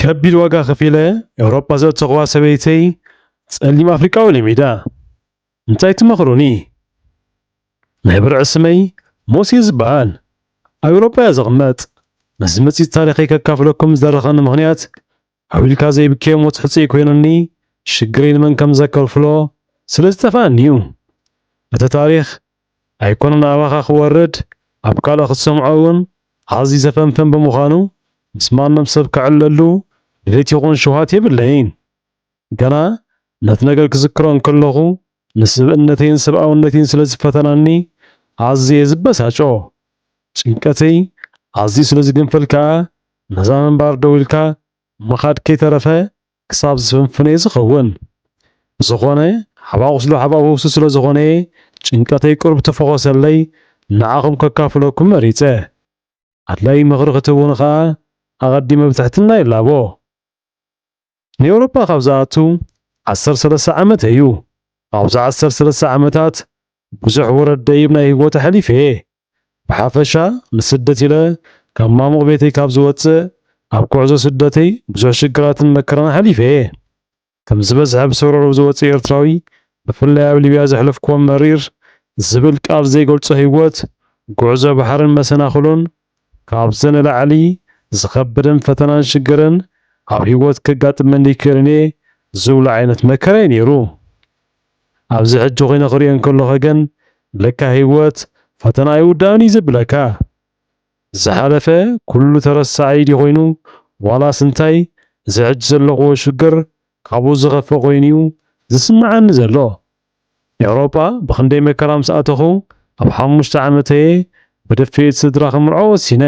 ከቢድ ዋጋ ከፊለ ኤውሮጳ ዘተቕዋ ሰበይተይ ጸሊም ኣፍሪቃዊ ለሚዳ እንታይ ትመኽሩኒ? ናይ ብርዒ ስመይ ሞሲ ዝበሃል ኣብ ኤውሮጳ እያ ዝቕመጥ። ነዚ መጺት ታሪኸይ ከካፍለኩም ዝደረኸኒ ምኽንያት ኣብ ኢልካ ዘይብከዮ ሞት ሕፅይ ኮይኑኒ ሽግረይ ንመን ከም ዘከፍሎ ስለ ዝጠፍኣኒ እዩ። እቲ ታሪኽ ኣይኮነን ኣባኻ ክወርድ ኣብ ካልእ ክትሰምዖ እውን ኣዝዩ ዘፈንፍን ብምዃኑ ምስ ማንም ሰብ ክዕለሉ ድሌት ይኹን ሽውሃት የብለይን። ገና ነቲ ነገር ክዝክሮ እንከለኹ ንስብእነተይን ሰብኣውነተይን ስለ ዝፈተናኒ ኣዝየ ዝበሳጮ። ጭንቀተይ ኣዝዩ ስለ ዝግንፍል ከዓ ነዛ ምንባር ደው ኢልካ ምኻድ ከይተረፈ ክሳብ ዝፍንፍነ ዝኸውን ዝኾነ ሓባቑስሎ ሓባውሱ ስለ ዝኾነ ጭንቀተይ ቁርብ ተፈኾሰለይ ንዓኹም ከካፍለኩም መሪፀ። ኣድላይ ምኽሪ ክትውኑ ከዓ ኣቐዲመ ብትሕትና ይላቦ። ንኤውሮጳ ካብ ዝኣቱ 13 ዓመት እዩ። ኣብዚ 13 ዓመታት ብዙሕ ውረድ ደይብ ናይ ህይወት ሓሊፈ እየ። ብሓፈሻ ንስደት ኢለ ካብ ማሙቕ ቤተይ ካብ ዝወፅእ ኣብ ጉዕዞ ስደተይ ብዙሕ ሽግራትን መከራን ሓሊፈ እየ። ከም ዝበዝሐ ብሰረሩ ዝወፅእ ኤርትራዊ ብፍላይ ኣብ ሊብያ ዘሕለፍክዎም መሪር ዝብል ቃል ዘይገልጾ ህይወት ጉዕዞ ባሕርን መሰናኽሉን ካብዚ ንላዕሊ ዝኸብድን ፈተናን ሽግርን ኣብ ህይወት ከጋጥመኒ ይክእልኒ ዝብሉ ዓይነት መከራይ ነይሩ። ኣብዚ ሕጂ ኮይነ ክሪኦ እንከለኹ ግን ለካ ህይወት ፈተና ኣይውዳእን እዩ ዘብለካ። ዝሓለፈ ኩሉ ተረሳዒ ዲ ኮይኑ ዋላስ እንታይ እዚ ሕጂ ዘለኽዎ ሽግር ካብኡ ዝኸፈ ኮይኑ እዩ ዝስምዓኒ ዘሎ። ኤውሮጳ ብኽንደይ መከራ ምስ ኣተኹ ኣብ 5 ዓመተየ ብደፊኢት ስድራ ክምርዖ ወሲነ።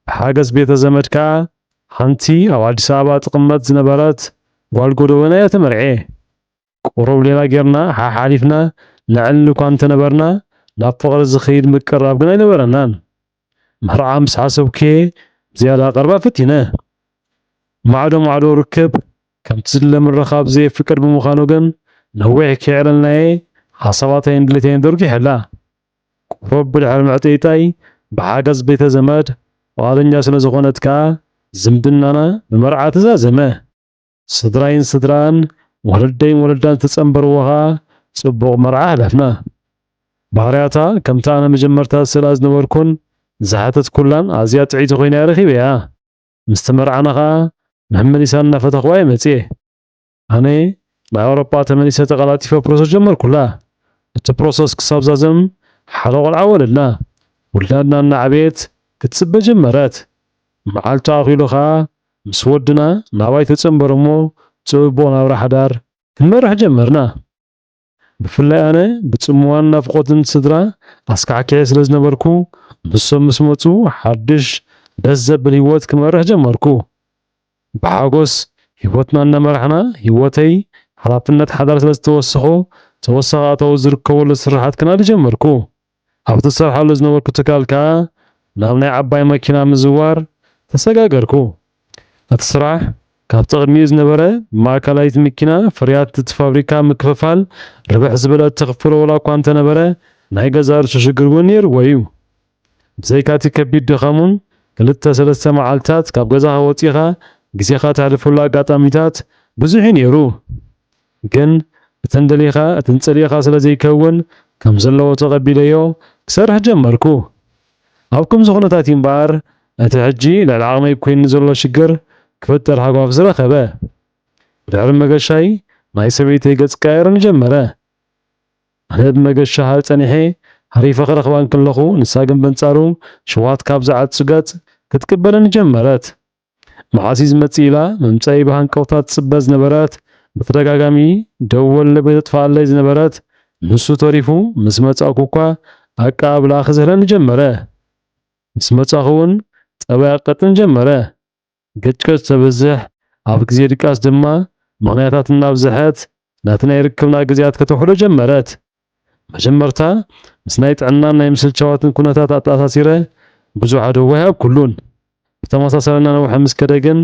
ብሓገዝ ቤተ ዘመድ ከዓ ሓንቲ ኣብ ኣዲስ ኣበባ ትቕመጥ ዝነበረት ጓል ጎደወና እያ ተመርዐ። ቁሩብ ሌላ ጌርና ሓሓሊፍና ንዕልል እኳ እንተነበርና ናብ ፍቕሪ ዝኸይድ ምቅራብ ግን ኣይነበረናን። መርዓ ምስ ሓሰብክየ ዝያዳ ቀርባ ፈቲነ። ማዕዶ ርክብ ከምቲ ዝለምረኻብ ዘየፍቅድ ብምዃኑ ግን ነዊሕ ክዕለልናየ ሓሳባተይን ድሌተይን ደርጊሐላ። ቁሩብ ብድሕሪ ምዕጥይጣይ ብሓገዝ ቤተ ዘመድ ዋለኛ ስለ ዝኾነት ከዓ ዝምድናና ብመርዓ ተዛዘመ። ስድራይን ስድራን ወለደይን ወለዳን ተጸንበርዎ ከዓ ጽቡቕ መርዓ ሕለፍና። ባህርያታ ከምቲ ኣነ መጀመርታ ስላ ዝነበርኩን ዝሓተት ኩላን ኣዝያ ጥዒቲ ኮይና ረኺበያ። ምስ ተመርዓና ከዓ መመሊሳ እናፈተኽዋ መጽየ። ኣነ ናብ ኤውሮጳ ተመሊሰ ተቐላጢፈ ፕሮሰስ ጀመርኩላ። እቲ ፕሮሰስ ክሳብ ዛዘም ሓደ ቆልዓ ወለድና። ውላድና እናዓበየት ክትጽበ ጀመረት። መዓልቱ ኣኺሉ ከዓ ምስ ወድና ናባይ ተጸንበረ እሞ ጽቡቕ ናብራ ሓዳር ክንመርሕ ጀመርና። ብፍላይ ኣነ ብጽምዋን ናፍቖትን ስድራ ኣስካዕክዐ ስለ ዝነበርኩ ንሶም ምስ መፁ ሓድሽ ደስ ዘብል ህይወት ክመርሕ ጀመርኩ። ብሓጎስ ህይወትና እናመራሕና ህይወተይ ሓላፍነት ሓዳር ስለ ዝተወሰኹ ተወሳኺ ኣታዊ ዝርከበሉ ስራሓት ክናድ ጀመርኩ። ኣብቲ ዝሰርሓሉ ዝነበርኩ ትካል ከዓ ናብ ናይ ዓባይ መኪና ምዝዋር ተሰጋገርኩ። እቲ ስራሕ ካብቲ ቅድሚኡ ዝነበረ ማእከላይት መኪና ፍርያት እቲ ፋብሪካ ምክፍፋል ርብሕ ዝበለ እትኽፍሎ ወላ እኳ እንተነበረ ናይ ገዛ ርእሱ ሽግር እውን ነይርዎ እዩ። ብዘይካቲ ከቢድ ድኻሙን 2-3 መዓልትታት ካብ ገዛኻ ወፂኻ ግዜኻ ተሕልፈሉ ኣጋጣሚታት ብዙሕ ነይሩ። ግን እተን ደሊኻ እተን ፀሊኻ ስለ ዘይከውን ከም ዘለዎ ተቐቢለዮ ክሰርሕ ጀመርኩ። ኣብ ከምዚ ኩነታት እምበር እቲ ሕጂ ልዕሊ ዓቕመይ ኮይኑ ዘሎ ሽግር ክፍጠር ሓጓፍ ዝረኸበ። ብድሕሪ መገሻይ ናይ ሰበይተይ ገጽ ቀያየርን ጀመረ። ኣነ ብመገሻ ፀኒሐ ሃሪፈ ክረኽባ እንከለኹ ንሳ ግን በንጻሩ ሽውሃት ካብ ዝዓጽ ገጽ ክትቅበለኒ ጀመረት። መዓሲዝ መጽእ ኢላ መምጻኢ ብሃንቀውታት ትጽበ ዝነበረት ብተደጋጋሚ ደወል በተጥፋለይ ዝነበረት ንሱ ተሪፉ ምስ መጻእኩ እኳ ኣቀባብላ ክዝህለኒ ጀመረ። ምስ መጻኹ እውን ጠባይ ኣቀጥን ጀመረ። ገጭገጭ ተበዝሕ ኣብ ግዜ ድቃስ ድማ ምኽንያታት እናብዝሐት ናቲ ናይ ርክብና ግዜያት ከተውሕሎ ጀመረት። መጀመርታ ምስ ናይ ጥዕናን ናይ ምስልቻዋትን ኩነታት ኣተኣሳሲረ ብዙሕ ኣደዋይ ኣብ ኩሉን ብተመሳሰለና ነዊሕ ምስ ከደ ግን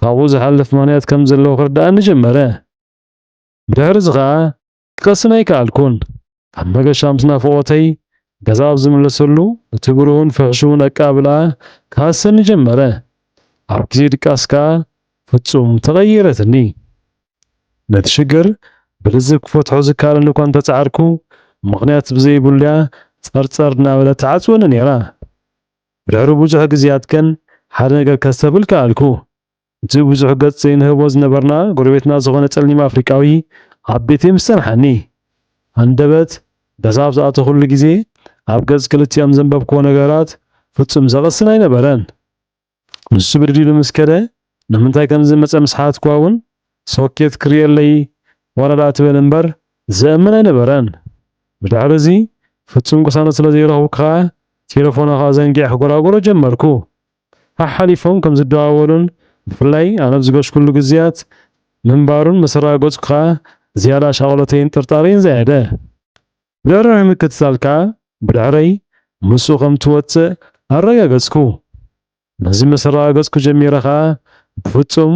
ካብኡ ዝሓልፍ ምኽንያት ከም ዘለዎ ክርዳእኒ ጀመረ። ብድሕሪ እዚ ከዓ ክቀስን ኣይከኣልኩን። ኣብ መገሻ ምስ ናፍቖተይ ገዛ ኣብ ዝምለሰሉ እቲ ብሩህን ፍሕሽውን ኣቀባብላ ክሃሰኒ ጀመረ። ኣብ ግዜ ድቃስ ከዓ ፍጹም ተቐይረትኒ ነቲ ሽግር ብልዝብ ክፈትሖ ዝከኣለኒ እኳ እንተፀዓርኩ ምኽንያት ብዘይብሉያ ፀርፀር እናበለት ትዓፅወኒ ነይራ ብድሕሪ ብዙሕ ግዜያት ግን ሓደ ነገር ከስተብል ከኣልኩ እቲ ብዙሕ ገፅ ዘይንህቦ ዝነበርና ጎረቤትና ዝኾነ ጸሊም ኣፍሪቃዊ ኣብ ቤተይ ምስ ፀንሐኒ ኣንደበት ገዛ ኣብ ዝኣተው ኩሉ ግዜ ኣብ ገጽ ክልቲኦም ዘንበብክዎ ነገራት ፍጹም ዘቐስን ኣይነበረን ንሱ ብድሊሉ ምስ ከደ ንምንታይ ከምዚ መፀ ምስ ሓትኳ እውን ሶኬት ክርየለይ ወረዳ ትብል እምበር ዘእምን ኣይነበረን ብድሕሪ እዚ ፍጹም ቅሳነት ስለ ዘይረኸብኩ ከዓ ቴሌፎንኻ ዘንጊዕ ክጎራጎሮ ጀመርኩ ሓሓሊፎም ከም ዝደዋወሉን ብፍላይ ኣነ ብዝገሽኩሉ ግዜያት ምንባሩን መሰራገፅኩ ከዓ ዝያዳ ሻቕለተይን ጥርጣረይን ዘያደ ብድሕሪ ምክትታል ከዓ ብድሕረይ ምስኡ ከም ትወፅእ ኣረጋገፅኩ ነዚ መሰራገፅኩ ጀሚረ ከዓ ብፍጹም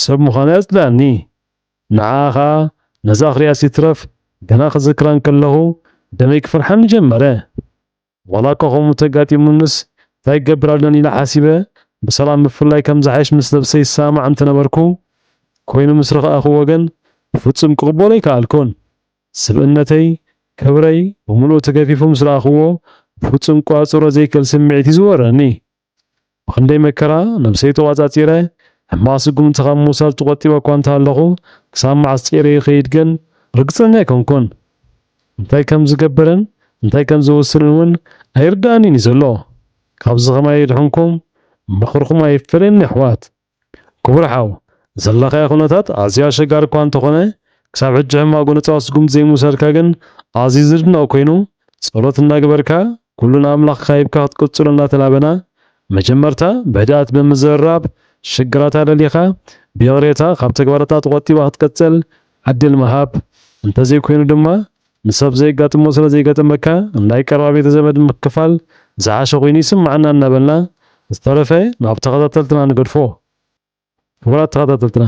ሰብ ምዃኑ የፅልኣኒ ንዓኣ ከዓ ነዛ ክሪኣሲ ትረፍ ገና ክዝክራን ከለኹ ደመይ ክፍርሐኒ ጀመረ ዋላ እኳ ከምኡ ተጋጢሙንስ እንታይ ክገብር ኣለኒ ኢለ ሓሲበ ብሰላም ብፍላይ ከም ዝሓይሽ ምስ ነብሰይ ይሰማዕ እንተነበርኩ ኮይኑ ምስ ረኸኣኽዎ ግን ብፍጹም ክቕበሎ ኣይከኣልኩን ስብእነተይ ክብረይ ብምሉእ ተገፊፉ ምስ ረኣኽዎ ብፍጹም ቋፅሮ ዘይክእል ስምዒት ይዝወረኒ ብክንደይ መከራ ነብሰይ ተዋፃፂረ ሕማቕ ስጉምቲ ካብ ምውሳድ ተቆጢበ እኳ እንተሃለኹ ክሳብ መዓስ ፀይረ ይኸይድ ግን ርግፀኛ ኣይኮንኩን እንታይ ከም ዝገብርን እንታይ ከም ዝውስንን እውን ኣይርዳእኒን እዩ ዘሎ ካብዚ ኸማይ ድሕንኩም ምኽርኩም ኣይፈለየኒ ኣሕዋት ክቡር ሓው ዘለኻዮ ኩነታት ኣዝዩ ኣሸጋሪ እኳ እንተኾነ ክሳብ ሕጂ ሕማቕ ጎነፃዊ ስጉምቲ ዘይምውሳድካ ግን ኣዝዩ ዝድነቕ ኮይኑ ጸሎት እናገበርካ ኩሉ ንኣምላኽካ ሂብካ ክትቅፅሎ እናተላበና መጀመርታ ብህድኣት ብምዝርራብ ሽግራት ኣደሊኻ ብቕሬታ ካብ ተግባራታት ተቆጢባ ክትቀፅል ዓድል ምሃብ እንተዘይኮይኑ ድማ ንሰብ ዘይጋጥሞ ስለ ዘይገጠመካ ናይ ቀረባ ቤተ ዘመድ ምክፋል ዝሓሸ ኮይኑ ይስማዓና እናበልና ዝተረፈ ናብ ተኸታተልትና ንገድፎ ክቡራት ተኸታተልትና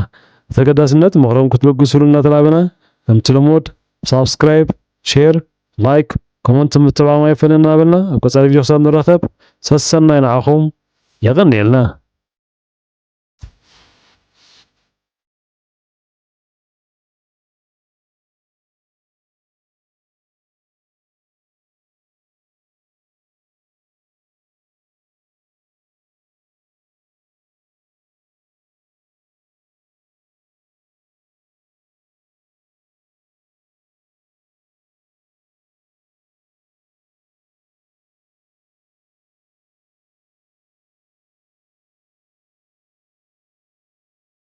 ተገዳስነት ምኽሮም ክትለግሱሉ እናተላበና ከምቲ ልሙድ ሳብስክራይብ ሼር ላይክ ኮመንት ምትባባዕ ኣይፈለና እናበልና ኣብ ቀጻሊ ቪድዮ ክሳብ ንራኸብ ሰሰናይ ንዓኹም የቐኒየልና